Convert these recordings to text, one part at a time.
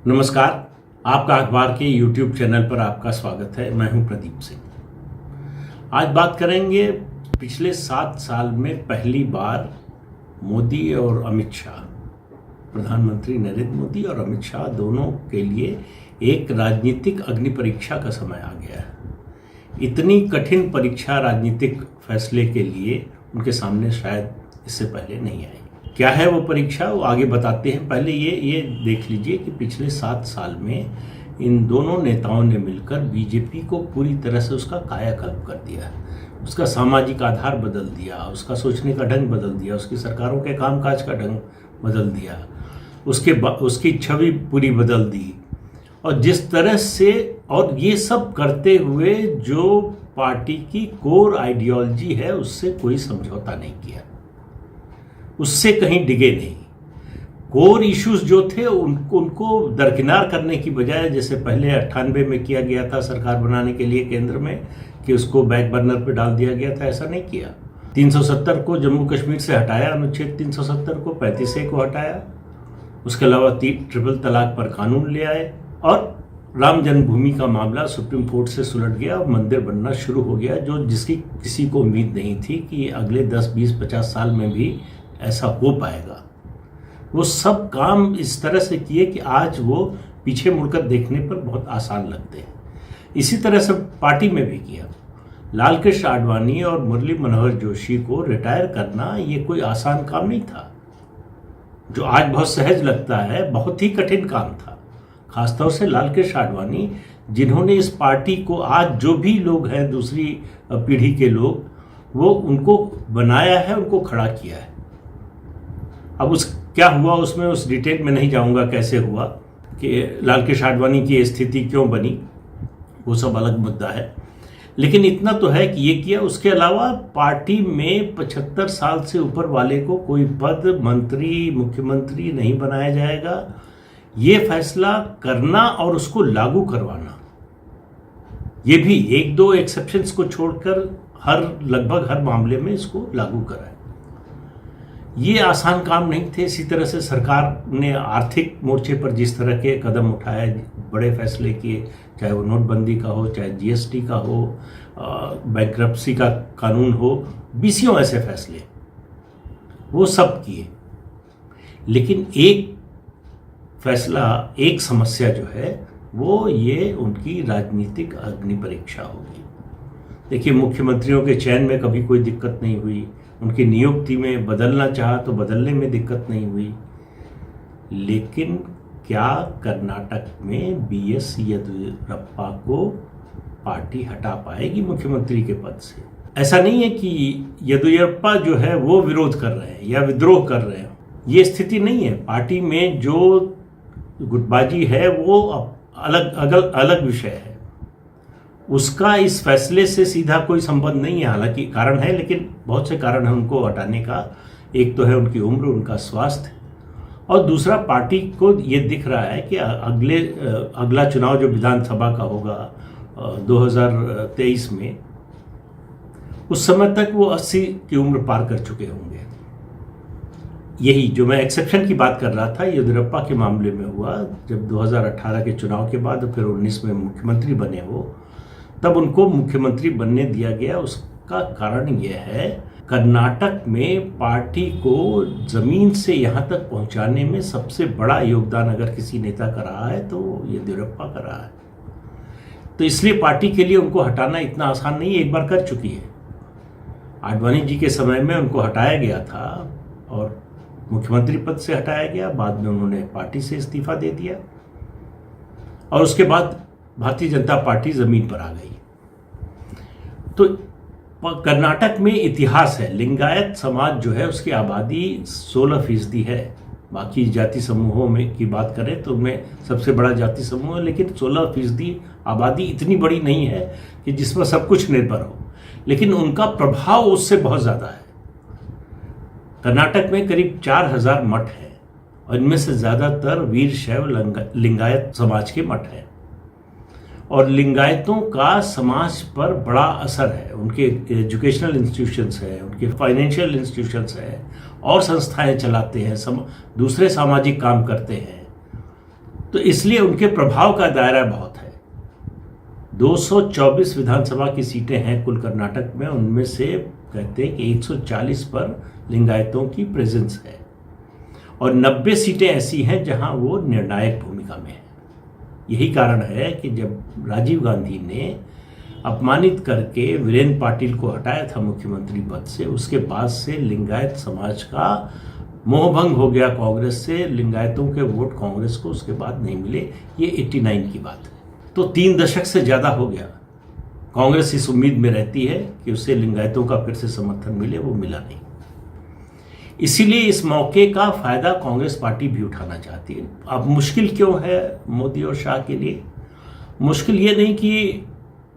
नमस्कार। आपका अखबार के YouTube चैनल पर आपका स्वागत है। मैं हूं प्रदीप सिंह। आज बात करेंगे पिछले 7 साल में पहली बार मोदी और अमित शाह, प्रधानमंत्री नरेंद्र मोदी और अमित शाह दोनों के लिए एक राजनीतिक अग्नि परीक्षा का समय आ गया है। इतनी कठिन परीक्षा राजनीतिक फैसले के लिए उनके सामने शायद इससे पहले नहीं आई। क्या है वो परीक्षा, वो आगे बताते हैं। पहले ये देख लीजिए कि पिछले 7 साल में इन दोनों नेताओं ने मिलकर बीजेपी को पूरी तरह से उसका कायाकल्प कर दिया, उसका सामाजिक आधार बदल दिया, उसका सोचने का ढंग बदल दिया, उसकी सरकारों के कामकाज का ढंग बदल दिया, उसकी छवि पूरी बदल दी। और जिस तरह से, और ये सब करते हुए जो पार्टी की कोर आइडियोलॉजी है उससे कोई समझौता नहीं किया, उससे कहीं डिगे नहीं। कोर इश्यूज जो थे उनको दरकिनार करने की बजाय, जैसे पहले 98 में किया गया था सरकार बनाने के लिए केंद्र में, कि उसको बैक बर्नर पे डाल दिया गया था, ऐसा नहीं किया। 370 को जम्मू कश्मीर से हटाया, अनुच्छेद 370 को 35A को हटाया। उसके अलावा ट्रिपल तलाक पर कानून ले आए और राम जन्मभूमि का मामला सुप्रीम कोर्ट से सुलट गया और मंदिर बनना शुरू हो गया, जिसकी किसी को उम्मीद नहीं थी कि अगले 10, 20, 50 साल में भी ऐसा हो पाएगा। वो सब काम इस तरह से किए कि आज वो पीछे मुड़कर देखने पर बहुत आसान लगते हैं। इसी तरह से पार्टी में भी किया। लाल कृष्ण आडवाणी और मुरली मनोहर जोशी को रिटायर करना ये कोई आसान काम नहीं था। जो आज बहुत सहज लगता है, बहुत ही कठिन काम था। खासतौर से लाल कृष्ण आडवाणी, जिन्होंने इस पार्टी को, आज जो भी लोग हैं दूसरी पीढ़ी के लोग, वो उनको बनाया है, उनको खड़ा किया है। अब क्या हुआ उसमें, उस डिटेल में नहीं जाऊंगा कैसे हुआ, कि लाल कृष्ण आडवाणी की स्थिति क्यों बनी, वो सब अलग मुद्दा है। लेकिन इतना तो है कि ये किया। उसके अलावा पार्टी में 75 साल से ऊपर वाले को कोई पद, मंत्री, मुख्यमंत्री नहीं बनाया जाएगा, ये फैसला करना और उसको लागू करवाना, ये भी 1-2 एक्सेप्शंस को छोड़कर लगभग हर मामले में इसको लागू करा है। ये आसान काम नहीं थे। इसी तरह से सरकार ने आर्थिक मोर्चे पर जिस तरह के कदम उठाए, बड़े फैसले किए, चाहे वो नोटबंदी का हो, चाहे जीएसटी का हो, बैंक्रप्सी का कानून हो, 20 ऐसे फैसले, वो सब किए। लेकिन एक फैसला, एक समस्या जो है वो ये उनकी राजनीतिक अग्नि परीक्षा होगी। देखिए, मुख्यमंत्रियों के चयन में कभी कोई दिक्कत नहीं हुई, उनकी नियुक्ति में बदलना चाहा तो बदलने में दिक्कत नहीं हुई। लेकिन क्या कर्नाटक में बीएस येदियुरप्पा को पार्टी हटा पाएगी मुख्यमंत्री के पद से? ऐसा नहीं है कि येदियुरप्पा जो है वो विरोध कर रहे हैं या विद्रोह कर रहे हैं, ये स्थिति नहीं है। पार्टी में जो गुटबाजी है वो अलग विषय है, उसका इस फैसले से सीधा कोई संबंध नहीं है। हालांकि कारण है, लेकिन बहुत से कारण हैं उनको हटाने का। एक तो है उनकी उम्र, उनका स्वास्थ्य, और दूसरा पार्टी को ये दिख रहा है कि अगला चुनाव जो विधानसभा का होगा 2023 में, उस समय तक वो 80 की उम्र पार कर चुके होंगे। यही जो मैं एक्सेप्शन की बात कर रहा था, येदियुरप्पा के मामले में हुआ, जब 2018 के चुनाव के बाद फिर 19 में मुख्यमंत्री बने वो, तब उनको मुख्यमंत्री बनने दिया गया। उसका कारण यह है, कर्नाटक में पार्टी को जमीन से यहां तक पहुंचाने में सबसे बड़ा योगदान अगर किसी नेता का रहा है तो येदियुरप्पा का रहा है। तो इसलिए पार्टी के लिए उनको हटाना इतना आसान नहीं है, एक बार कर चुकी है। आडवाणी जी के समय में उनको हटाया गया था और मुख्यमंत्री पद से हटाया गया, बाद में उन्होंने पार्टी से इस्तीफा दे दिया और उसके बाद भारतीय जनता पार्टी जमीन पर आ गई। तो कर्नाटक में इतिहास है। लिंगायत समाज जो है उसकी आबादी 16% है। बाकी जाति समूहों में की बात करें तो उनमें सबसे बड़ा जाति समूह है, लेकिन 16% आबादी इतनी बड़ी नहीं है कि जिसमें सब कुछ निर्भर हो, लेकिन उनका प्रभाव उससे बहुत ज़्यादा है। कर्नाटक में करीब 4000 मठ हैं और इनमें से ज़्यादातर वीर शैव लिंगायत समाज के मठ हैं। और लिंगायतों का समाज पर बड़ा असर है। उनके एजुकेशनल इंस्टीट्यूशंस हैं, उनके फाइनेंशियल इंस्टीट्यूशंस हैं और संस्थाएं चलाते हैं, दूसरे सामाजिक काम करते हैं। तो इसलिए उनके प्रभाव का दायरा बहुत है। 224 विधानसभा की सीटें हैं कुल कर्नाटक में, उनमें से कहते हैं कि 140 पर लिंगायतों की प्रेजेंस है और 90 सीटें ऐसी हैं जहां वो निर्णायक भूमिका में है। यही कारण है कि जब राजीव गांधी ने अपमानित करके वीरेंद्र पाटिल को हटाया था मुख्यमंत्री पद से, उसके बाद से लिंगायत समाज का मोहभंग हो गया कांग्रेस से। लिंगायतों के वोट कांग्रेस को उसके बाद नहीं मिले। ये 89 की बात है, तो 3 दशक से ज़्यादा हो गया। कांग्रेस इस उम्मीद में रहती है कि उसे लिंगायतों का फिर से समर्थन मिले, वो मिला नहीं। इसीलिए इस मौके का फायदा कांग्रेस पार्टी भी उठाना चाहती है। अब मुश्किल क्यों है मोदी और शाह के लिए? मुश्किल ये नहीं कि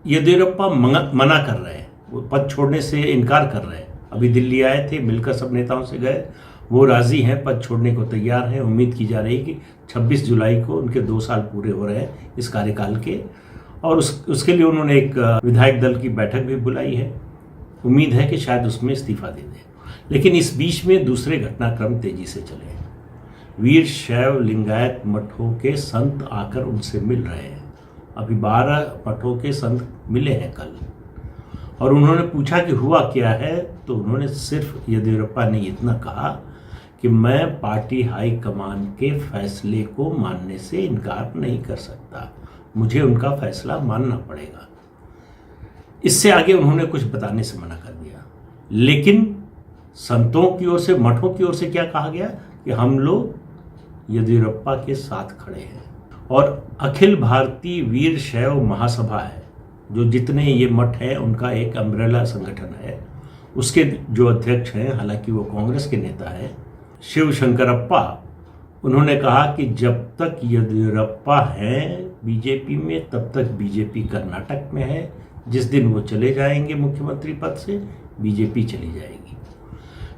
येदियुरप्पा मना कर रहे हैं, वो पद छोड़ने से इनकार कर रहे हैं। अभी दिल्ली आए थे, मिलकर सब नेताओं से गए, वो राजी हैं, पद छोड़ने को तैयार हैं। उम्मीद की जा रही है कि 26 जुलाई को उनके 2 साल पूरे हो रहे हैं इस कार्यकाल के, और उसके लिए उन्होंने एक विधायक दल की बैठक भी बुलाई है। उम्मीद है कि शायद उसमें इस्तीफा दे दें। लेकिन इस बीच में दूसरे घटनाक्रम तेजी से चले। वीर शैव लिंगायत मठों के संत आकर उनसे मिल रहे हैं। अभी 12 मठों के संत मिले हैं कल, और उन्होंने पूछा कि हुआ क्या है, तो उन्होंने सिर्फ येदियुरप्पा ने इतना कहा कि मैं पार्टी हाई कमान के फैसले को मानने से इनकार नहीं कर सकता, मुझे उनका फैसला मानना पड़ेगा। इससे आगे उन्होंने कुछ बताने से मना कर दिया। लेकिन संतों की ओर से, मठों की ओर से क्या कहा गया कि हम लोग येदियुरप्पा के साथ खड़े हैं। और अखिल भारतीय वीर शैव महासभा है, जो जितने ये मठ हैं उनका एक अम्ब्रेला संगठन है, उसके जो अध्यक्ष हैं, हालांकि वो कांग्रेस के नेता हैं, शिव शंकरप्पा, उन्होंने कहा कि जब तक येदियुरप्पा हैं बीजेपी में, तब तक बीजेपी कर्नाटक में है। जिस दिन वो चले जाएंगे मुख्यमंत्री पद से, बीजेपी चली जाएगी।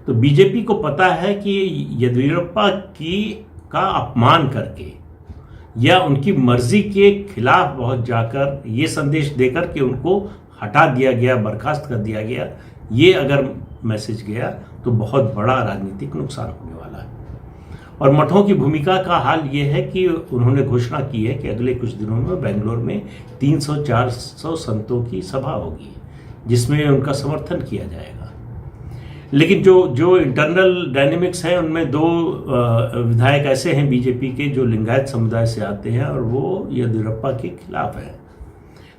तो बीजेपी को पता है कि येदियुरप्पा का अपमान करके या उनकी मर्जी के खिलाफ बहुत जाकर ये संदेश देकर कि उनको हटा दिया गया, बर्खास्त कर दिया गया, ये अगर मैसेज गया तो बहुत बड़ा राजनीतिक नुकसान होने वाला है। और मठों की भूमिका का हाल ये है कि उन्होंने घोषणा की है कि अगले कुछ दिनों में बेंगलोर में 300-400 संतों की सभा होगी, जिसमें उनका समर्थन किया जाएगा। लेकिन जो इंटरनल डायनेमिक्स हैं, उनमें 2 विधायक ऐसे हैं बीजेपी के जो लिंगायत समुदाय से आते हैं, और वो येदियुरप्पा के खिलाफ हैं।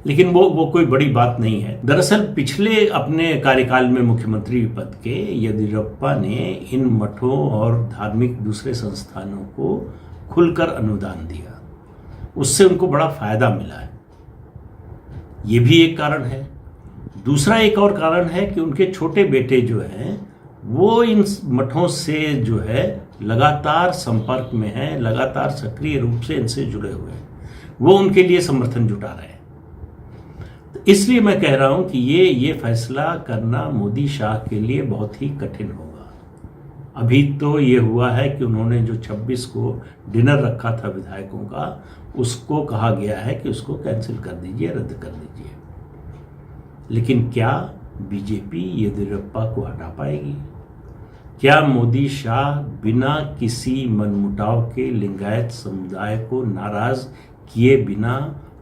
लेकिन वो कोई बड़ी बात नहीं है। दरअसल पिछले अपने कार्यकाल में मुख्यमंत्री पद के येदियुरप्पा ने इन मठों और धार्मिक दूसरे संस्थानों को खुलकर अनुदान दिया, उससे उनको बड़ा फायदा मिला है। ये भी एक कारण है। दूसरा एक और कारण है कि उनके छोटे बेटे जो हैं वो इन मठों से जो है लगातार संपर्क में हैं, लगातार सक्रिय रूप से इनसे जुड़े हुए हैं, वो उनके लिए समर्थन जुटा रहे हैं। तो इसलिए मैं कह रहा हूं कि ये फैसला करना मोदी शाह के लिए बहुत ही कठिन होगा। अभी तो ये हुआ है कि उन्होंने जो 26 को डिनर रखा था विधायकों का, उसको कहा गया है कि उसको कैंसिल कर दीजिए, रद्द कर दीजिए। लेकिन क्या बीजेपी येदियुरप्पा को हटा पाएगी? क्या मोदी शाह बिना किसी मनमुटाव के लिंगायत समुदाय को नाराज किए बिना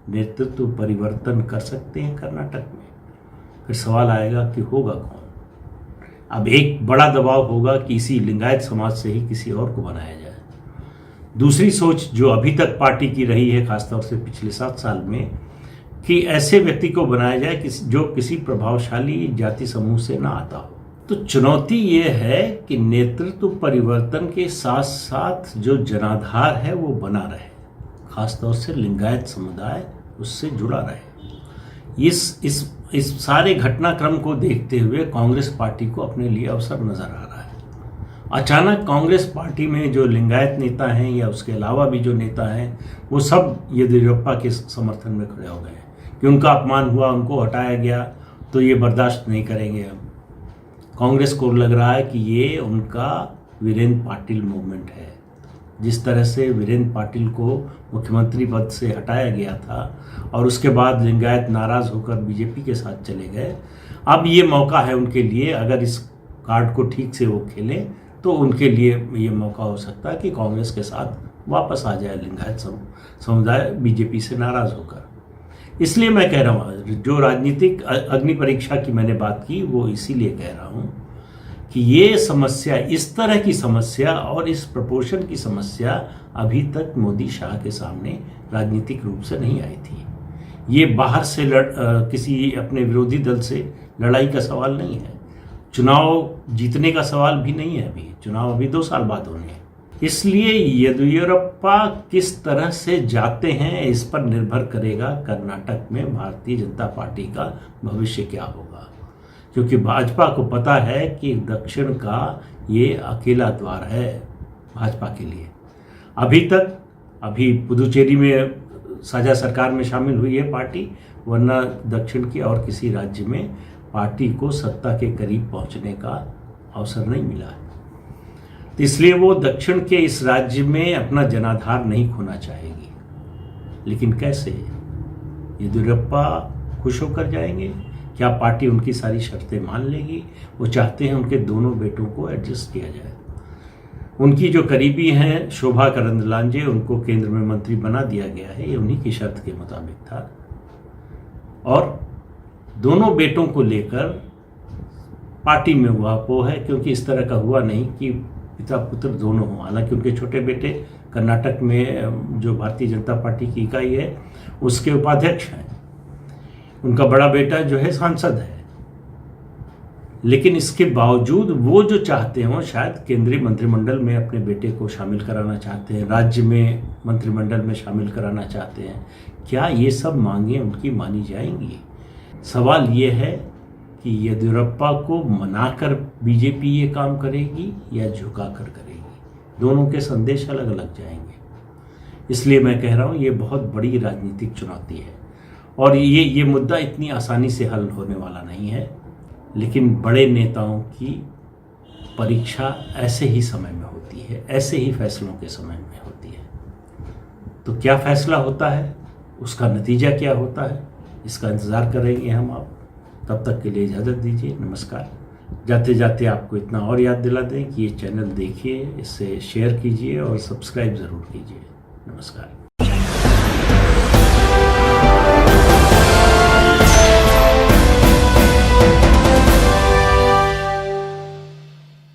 नेतृत्व परिवर्तन कर सकते हैं कर्नाटक में? फिर सवाल आएगा कि होगा कौन? अब एक बड़ा दबाव होगा कि इसी लिंगायत समाज से ही किसी और को बनाया जाए। दूसरी सोच जो अभी तक पार्टी की रही है, खासतौर से पिछले 7 साल में, कि ऐसे व्यक्ति को बनाया जाए जो किसी प्रभावशाली जाति समूह से ना आता हो। तो चुनौती ये है कि नेतृत्व परिवर्तन के साथ साथ जो जनाधार है वो बना रहे, खासतौर से लिंगायत समुदाय उससे जुड़ा रहे। इस सारे घटनाक्रम को देखते हुए कांग्रेस पार्टी को अपने लिए अवसर नजर आ रहा है। अचानक कांग्रेस पार्टी में जो लिंगायत नेता हैं या उसके अलावा भी जो नेता हैं, वो सब येदियुरप्पा के समर्थन में खड़े हो गए कि उनका अपमान हुआ, उनको हटाया गया, तो ये बर्दाश्त नहीं करेंगे। अब कांग्रेस को लग रहा है कि ये उनका वीरेंद्र पाटिल मूवमेंट है। जिस तरह से वीरेंद्र पाटिल को मुख्यमंत्री पद से हटाया गया था और उसके बाद लिंगायत नाराज होकर बीजेपी के साथ चले गए, अब ये मौका है उनके लिए, अगर इस कार्ड को ठीक से वो खेलें तो उनके लिए ये मौका हो सकता है कि कांग्रेस के साथ वापस आ जाए लिंगायत समुदाय बीजेपी से नाराज़ होकर। इसलिए मैं कह रहा हूँ, जो राजनीतिक अग्नि परीक्षा की मैंने बात की वो इसीलिए कह रहा हूँ कि ये समस्या, इस तरह की समस्या और इस प्रपोर्शन की समस्या अभी तक मोदी शाह के सामने राजनीतिक रूप से नहीं आई थी। ये बाहर से किसी अपने विरोधी दल से लड़ाई का सवाल नहीं है, चुनाव जीतने का सवाल भी नहीं है। अभी चुनाव अभी 2 साल बाद होने हैं। इसलिए येदियुरप्पा किस तरह से जाते हैं इस पर निर्भर करेगा कर्नाटक में भारतीय जनता पार्टी का भविष्य क्या होगा, क्योंकि भाजपा को पता है कि दक्षिण का ये अकेला द्वार है भाजपा के लिए। अभी पुदुचेरी में साझा सरकार में शामिल हुई है पार्टी, वरना दक्षिण के और किसी राज्य में पार्टी को सत्ता के करीब पहुंचने का अवसर नहीं मिला है। तो इसलिए वो दक्षिण के इस राज्य में अपना जनाधार नहीं खोना चाहेगी। लेकिन कैसे? येदियुरप्पा खुश होकर जाएंगे? क्या पार्टी उनकी सारी शर्तें मान लेगी? वो चाहते हैं उनके दोनों बेटों को एडजस्ट किया जाए। उनकी जो करीबी हैं शोभा करंदलाजे, उनको केंद्र में मंत्री बना दिया गया है, ये उन्हीं की शर्त के मुताबिक था। और दोनों बेटों को लेकर पार्टी में हुआ वो है, क्योंकि इस तरह का हुआ नहीं कि पिता पुत्र दोनों हों। हालांकि उनके छोटे बेटे कर्नाटक में जो भारतीय जनता पार्टी की इकाई है उसके उपाध्यक्ष हैं, उनका बड़ा बेटा जो है सांसद है। लेकिन इसके बावजूद वो जो चाहते हों, शायद केंद्रीय मंत्रिमंडल में अपने बेटे को शामिल कराना चाहते हैं, राज्य में मंत्रिमंडल में शामिल कराना चाहते हैं। क्या ये सब मांगें उनकी मानी जाएंगी? सवाल ये है कि येदियुरप्पा को मनाकर बीजेपी ये काम करेगी या झुकाकर करेगी। दोनों के संदेश अलग अलग जाएंगे। इसलिए मैं कह रहा हूँ ये बहुत बड़ी राजनीतिक चुनौती है और ये मुद्दा इतनी आसानी से हल होने वाला नहीं है। लेकिन बड़े नेताओं की परीक्षा ऐसे ही समय में होती है, ऐसे ही फैसलों के समय में होती है। तो क्या फैसला होता है, उसका नतीजा क्या होता है, इसका इंतज़ार करेंगे हम आप। तब तक के लिए इजाज़त दीजिए, नमस्कार। जाते जाते आपको इतना और याद दिला दें कि ये चैनल देखिए, इसे शेयर कीजिए और सब्सक्राइब ज़रूर कीजिए। नमस्कार।